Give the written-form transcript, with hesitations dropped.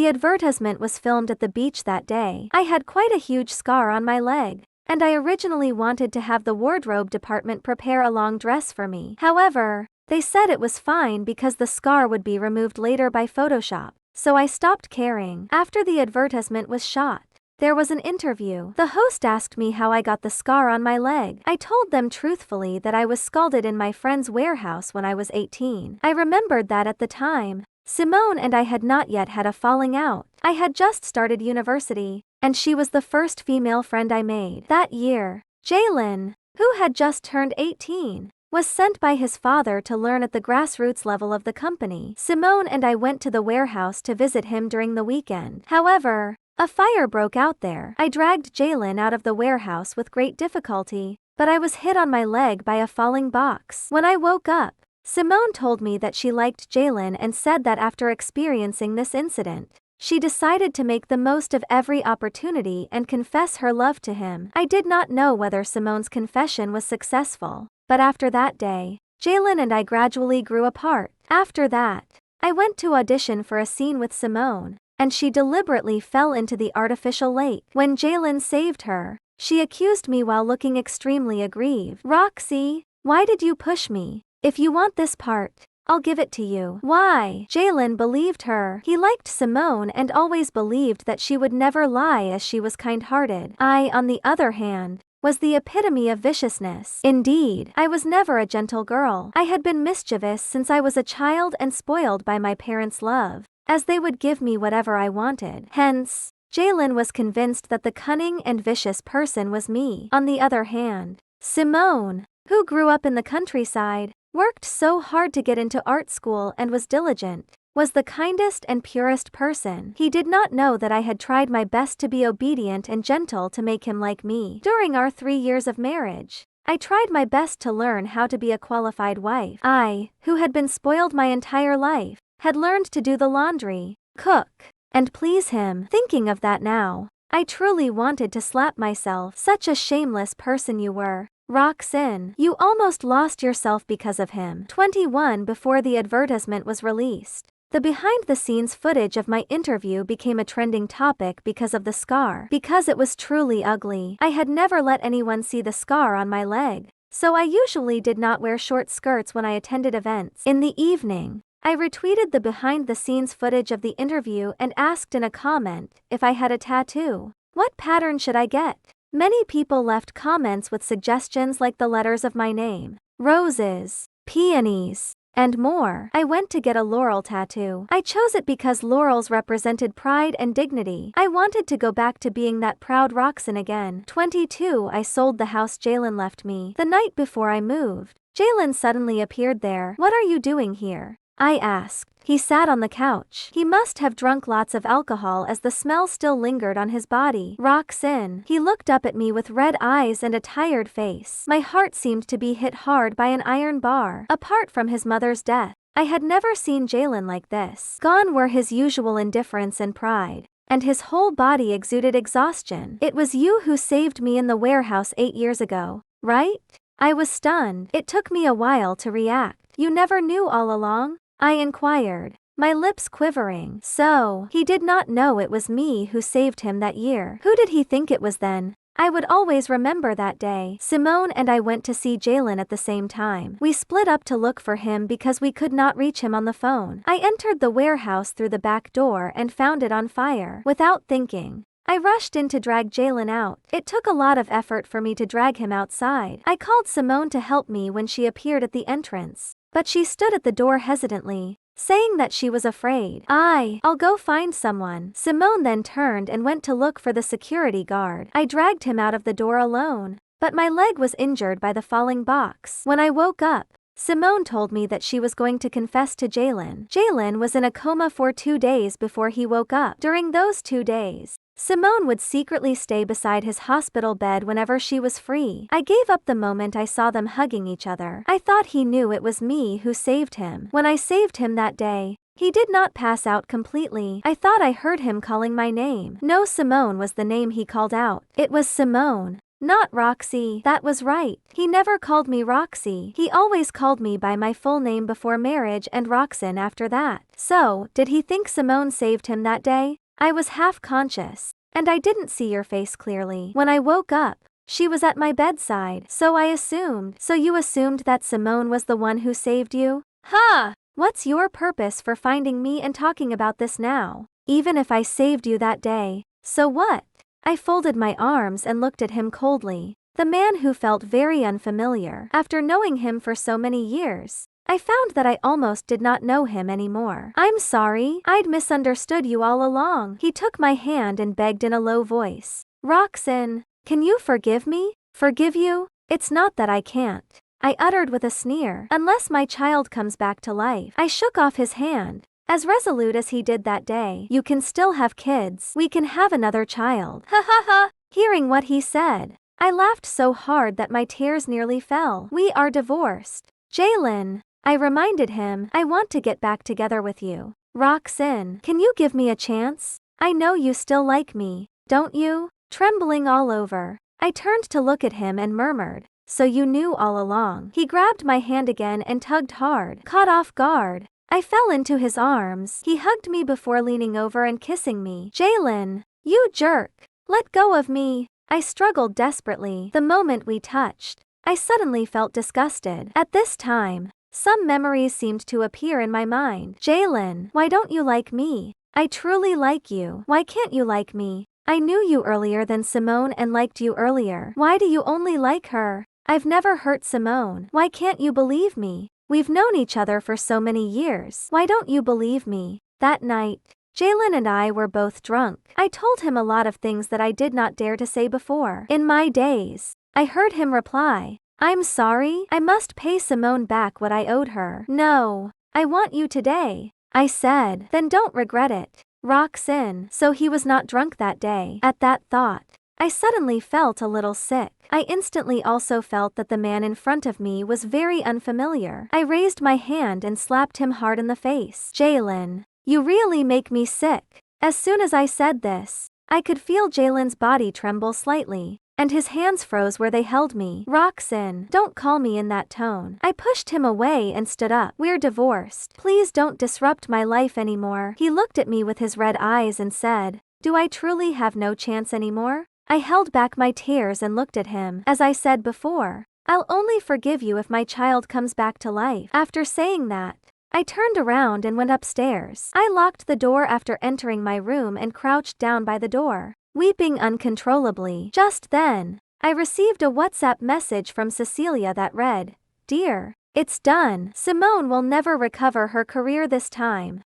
The advertisement was filmed at the beach that day. I had quite a huge scar on my leg, and I originally wanted to have the wardrobe department prepare a long dress for me. However, they said it was fine because the scar would be removed later by Photoshop, so I stopped caring. After the advertisement was shot, there was an interview. The host asked me how I got the scar on my leg. I told them truthfully that I was scalded in my friend's warehouse when I was 18. I remembered that at the time, Simone and I had not yet had a falling out. I had just started university, and she was the first female friend I made. That year, Jalen, who had just turned 18, was sent by his father to learn at the grassroots level of the company. Simone and I went to the warehouse to visit him during the weekend. However, a fire broke out there. I dragged Jalen out of the warehouse with great difficulty, but I was hit on my leg by a falling box. When I woke up, Simone told me that she liked Jalen and said that after experiencing this incident, she decided to make the most of every opportunity and confess her love to him. I did not know whether Simone's confession was successful, but after that day, Jalen and I gradually grew apart. After that, I went to audition for a scene with Simone, and she deliberately fell into the artificial lake. When Jalen saved her, she accused me while looking extremely aggrieved. "Roxy, why did you push me? If you want this part, I'll give it to you." Why? Jalen believed her. He liked Simone and always believed that she would never lie as she was kind-hearted. I, on the other hand, was the epitome of viciousness. Indeed, I was never a gentle girl. I had been mischievous since I was a child and spoiled by my parents' love, as they would give me whatever I wanted. Hence, Jalen was convinced that the cunning and vicious person was me. On the other hand, Simone, who grew up in the countryside, worked so hard to get into art school and was diligent, was the kindest and purest person. He did not know that I had tried my best to be obedient and gentle to make him like me. During our 3 years of marriage, I tried my best to learn how to be a qualified wife. I, who had been spoiled my entire life, had learned to do the laundry, cook, and please him. Thinking of that now, I truly wanted to slap myself. Such a shameless person you were, Roxanne. You almost lost yourself because of him. 21 Before the advertisement was released, the behind-the-scenes footage of my interview became a trending topic because of the scar. Because it was truly ugly. I had never let anyone see the scar on my leg, so I usually did not wear short skirts when I attended events. In the evening, I retweeted the behind-the-scenes footage of the interview and asked in a comment if I had a tattoo. What pattern should I get? Many people left comments with suggestions like the letters of my name, roses, peonies, and more. I went to get a laurel tattoo. I chose it because laurels represented pride and dignity. I wanted to go back to being that proud Roxanne again. 22 I sold the house Jalen left me. The night before I moved, Jalen suddenly appeared there. "What are you doing here?" I asked. He sat on the couch. He must have drunk lots of alcohol as the smell still lingered on his body. Roxanne. He looked up at me with red eyes and a tired face. My heart seemed to be hit hard by an iron bar. Apart from his mother's death, I had never seen Jalen like this. Gone were his usual indifference and pride, and his whole body exuded exhaustion. "It was you who saved me in the warehouse 8 years ago, right?" I was stunned. It took me a while to react. "You never knew all along?" I inquired, my lips quivering. So, he did not know it was me who saved him that year. Who did he think it was then? I would always remember that day. Simone and I went to see Jalen at the same time. We split up to look for him because we could not reach him on the phone. I entered the warehouse through the back door and found it on fire. Without thinking, I rushed in to drag Jalen out. It took a lot of effort for me to drag him outside. I called Simone to help me when she appeared at the entrance, but she stood at the door hesitantly, saying that she was afraid. I'll go find someone." Simone then turned and went to look for the security guard. I dragged him out of the door alone, but my leg was injured by the falling box. When I woke up, Simone told me that she was going to confess to Jalen. Jalen was in a coma for 2 days before he woke up. During those 2 days, Simone would secretly stay beside his hospital bed whenever she was free. I gave up the moment I saw them hugging each other. I thought he knew it was me who saved him. When I saved him that day, he did not pass out completely. I thought I heard him calling my name. No, Simone was the name he called out. It was Simone, Not Roxy. That was right. He never called me Roxy. He always called me by my full name before marriage and Roxanne after that. So, did he think Simone saved him that day? I was half conscious, and I didn't see your face clearly. When I woke up, she was at my bedside, so I assumed. So you assumed that Simone was the one who saved you? Huh! What's your purpose for finding me and talking about this now? Even if I saved you that day, so what? I folded my arms and looked at him coldly. The man who felt very unfamiliar. After knowing him for so many years, I found that I almost did not know him anymore. I'm sorry, I'd misunderstood you all along. He took my hand and begged in a low voice. Roxanne, can you forgive me? Forgive you? It's not that I can't, I uttered with a sneer. Unless my child comes back to life. I shook off his hand, as resolute as he did that day. You can still have kids. We can have another child. Ha ha ha. Hearing what he said, I laughed so hard that my tears nearly fell. We are divorced. Jalen, I reminded him, I want to get back together with you. Roxanne, can you give me a chance? I know you still like me, don't you? Trembling all over, I turned to look at him and murmured, so you knew all along. He grabbed my hand again and tugged hard. Caught off guard, I fell into his arms. He hugged me before leaning over and kissing me. Jalen, you jerk. Let go of me. I struggled desperately. The moment we touched, I suddenly felt disgusted. At this time, some memories seemed to appear in my mind. Jalen, why don't you like me? I truly like you. Why can't you like me? I knew you earlier than Simone and liked you earlier. Why do you only like her? I've never hurt Simone. Why can't you believe me? We've known each other for so many years. Why don't you believe me? That night, Jalen and I were both drunk. I told him a lot of things that I did not dare to say before. In my days, I heard him reply, I'm sorry, I must pay Simone back what I owed her. No, I want you today. I said, then don't regret it. Roxanne. So he was not drunk that day. At that thought, I suddenly felt a little sick. I instantly also felt that the man in front of me was very unfamiliar. I raised my hand and slapped him hard in the face. Jalen, you really make me sick. As soon as I said this, I could feel Jalen's body tremble slightly, and his hands froze where they held me. Roxanne, don't call me in that tone. I pushed him away and stood up. We're divorced. Please don't disrupt my life anymore. He looked at me with his red eyes and said, do I truly have no chance anymore? I held back my tears and looked at him. As I said before, I'll only forgive you if my child comes back to life. After saying that, I turned around and went upstairs. I locked the door after entering my room and crouched down by the door, weeping uncontrollably. Just then, I received a WhatsApp message from Cecilia that read, Dear, it's done. Simone will never recover her career this time.